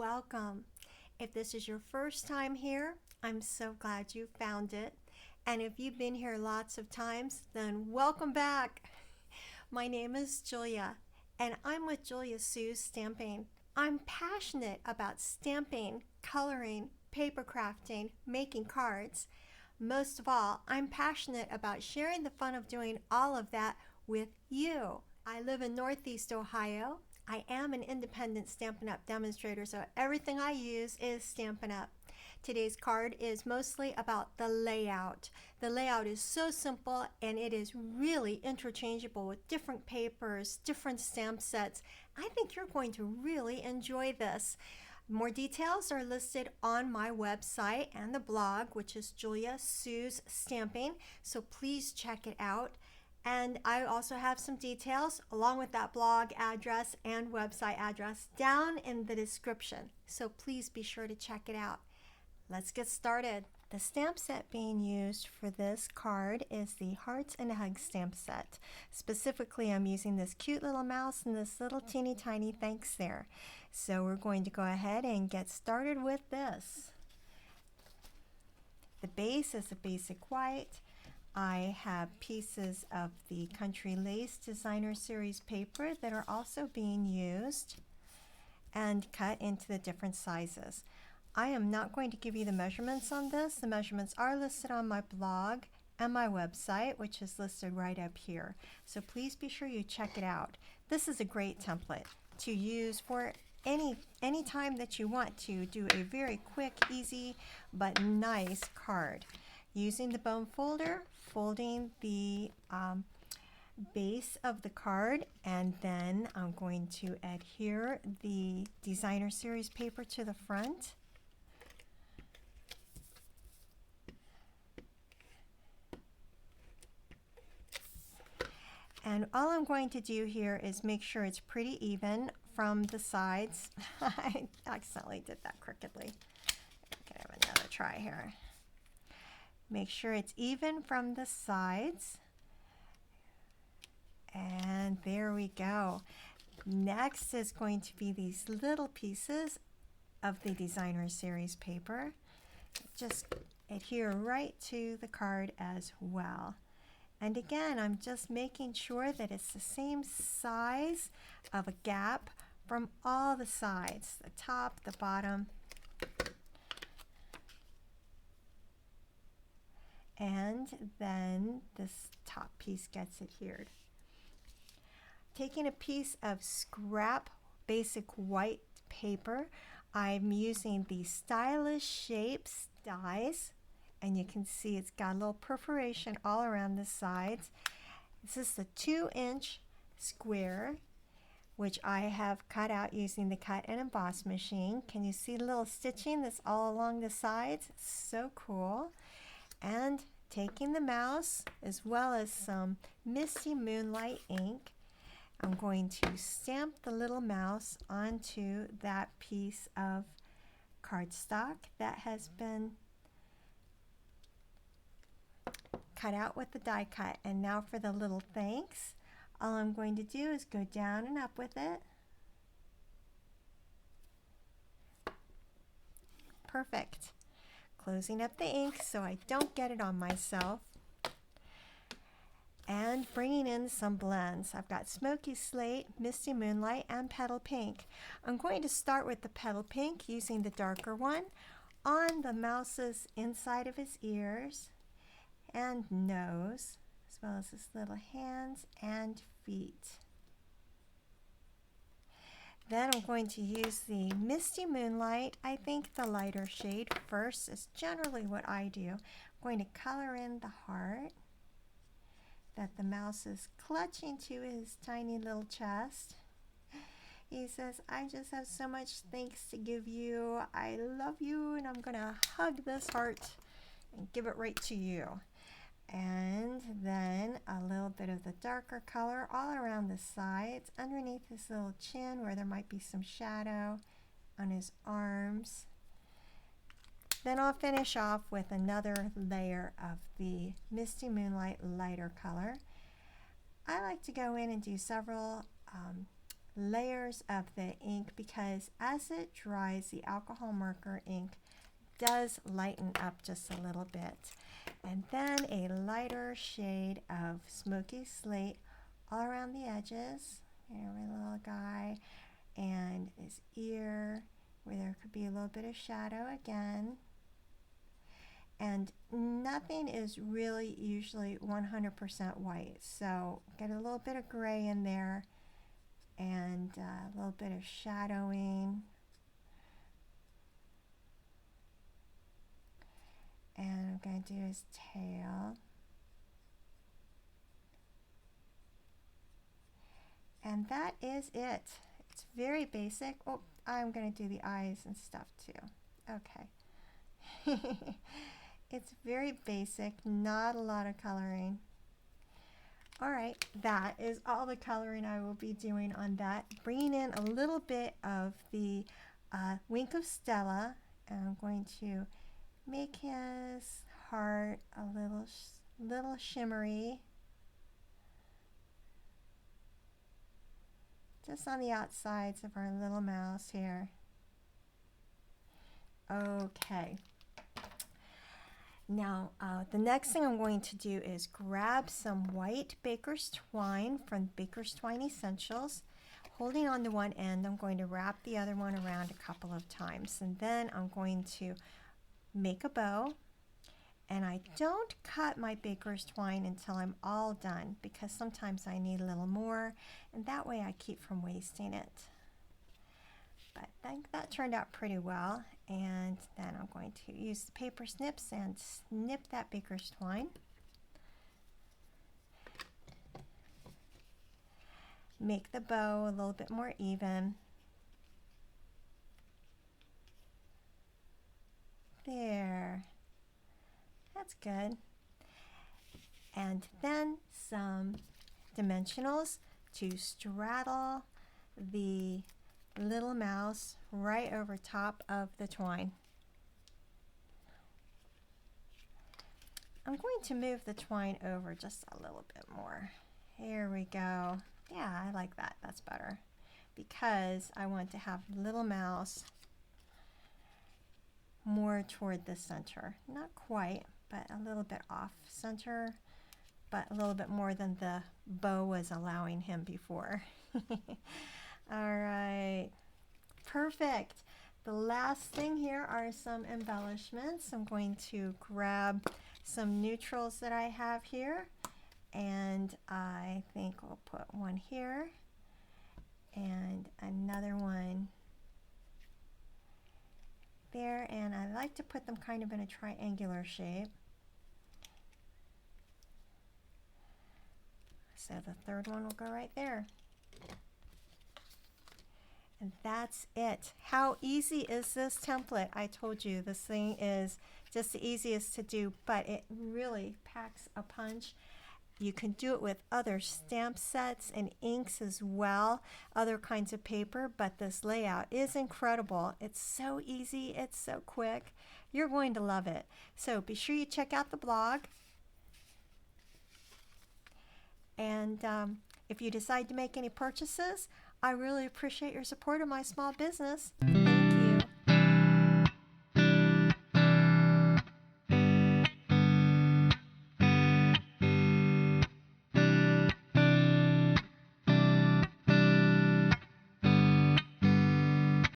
welcome. If this is your first time here, I'm so glad you found it. And if you've been here lots of times, then welcome back. My name is Julia, and I'm with Julia Sue's Stamping. I'm passionate about stamping, coloring, paper crafting, making cards. Most of all, I'm passionate about sharing the fun of doing all of that with you. I live in Northeast Ohio. I am an independent Stampin' Up! Demonstrator, so everything I use is Stampin' Up! Today's card is mostly about the layout. The layout is so simple and it is really interchangeable with different papers, different stamp sets. I think you're going to really enjoy this. More details are listed on my website and the blog, which is Julia Sue's Stamping, so please check it out. And I also have some details along with that blog address and website address down in the description, so please be sure to check it out. Let's get started. The stamp set being used for this card is the Hearts and Hugs stamp set. Specifically, I'm using this cute little mouse and this little teeny tiny thanks there. So we're going to go ahead and get started with this. The base is a basic white. I have pieces of the Country Lace Designer Series paper that are also being used and cut into the different sizes. I am not going to give you the measurements on this. The measurements are listed on my blog and my website, which is listed right up here. So please be sure you check it out. This is a great template to use for any time that you want to do a very quick, easy, but nice card. Using the bone folder, folding the base of the card, and then I'm going to adhere the Designer Series paper to the front. And all I'm going to do here is make sure it's pretty even from the sides. I accidentally did that crookedly. Okay, have another try here. Make sure it's even from the sides. And there we go. Next is going to be these little pieces of the Designer Series paper. Just adhere right to the card as well. And again, I'm just making sure that it's the same size of a gap from all the sides, the top, the bottom, and then this top piece gets adhered. Taking a piece of scrap basic white paper, I'm using the Stylish Shapes dies, and you can see it's got a little perforation all around the sides. This is the 2-inch square, which I have cut out using the cut and emboss machine. Can you see the little stitching that's all along the sides? So cool. And taking the mouse as well as some Misty Moonlight ink, I'm going to stamp the little mouse onto that piece of cardstock that has been cut out with the die cut. And now for the little thanks, all I'm going to do is go down and up with it. Perfect. Closing up the ink so I don't get it on myself. And bringing in some blends. I've got Smoky Slate, Misty Moonlight, and Petal Pink. I'm going to start with the Petal Pink using the darker one on the mouse's inside of his ears and nose, as well as his little hands and feet. Then I'm going to use the Misty Moonlight. I think the lighter shade first is generally what I do. I'm going to color in the heart that the mouse is clutching to his tiny little chest. He says, I just have so much thanks to give you. I love you, and I'm gonna hug this heart and give it right to you. And then a little bit of the darker color all around the sides, underneath his little chin where there might be some shadow, on his arms. Then I'll finish off with another layer of the Misty Moonlight lighter color. I like to go in and do several layers of the ink because as it dries, the alcohol marker ink does lighten up just a little bit. And then a lighter shade of smoky slate all around the edges. Every little guy, and his ear where there could be a little bit of shadow again. And nothing is really usually 100% white, so get a little bit of gray in there and a little bit of shadowing. And I'm going to do his tail. And that is it. It's very basic. Oh, I'm going to do the eyes and stuff too. Okay. It's very basic, not a lot of coloring. All right, that is all the coloring I will be doing on that. Bringing in a little bit of the Wink of Stella, and I'm going to make his heart a little shimmery. Just on the outsides of our little mouse here. Okay. Now, the next thing I'm going to do is grab some white baker's twine from Baker's Twine Essentials. Holding on to one end, I'm going to wrap the other one around a couple of times. And then I'm going to make a bow. And I don't cut my baker's twine until I'm all done because sometimes I need a little more, and that way I keep from wasting it. But I think that turned out pretty well, and then I'm going to use the paper snips and snip that baker's twine. Make the bow a little bit more even. There. That's good. And then some dimensionals to straddle the little mouse right over top of the twine. I'm going to move the twine over just a little bit more. Here we go. Yeah, I like that. That's better because I want to have the little mouse more toward the center. Not quite, but a little bit off center, but a little bit more than the bow was allowing him before. All right, perfect. The last thing here are some embellishments. I'm going to grab some neutrals that I have here, and I think we'll put one here and another one there, and I like to put them kind of in a triangular shape. So the third one will go right there. And that's it. How easy is this template? I told you this thing is just the easiest to do, but it really packs a punch. You can do it with other stamp sets and inks as well, other kinds of paper, but this layout is incredible. It's so easy, it's so quick. You're going to love it. So be sure you check out the blog. And if you decide to make any purchases, I really appreciate your support of my small business.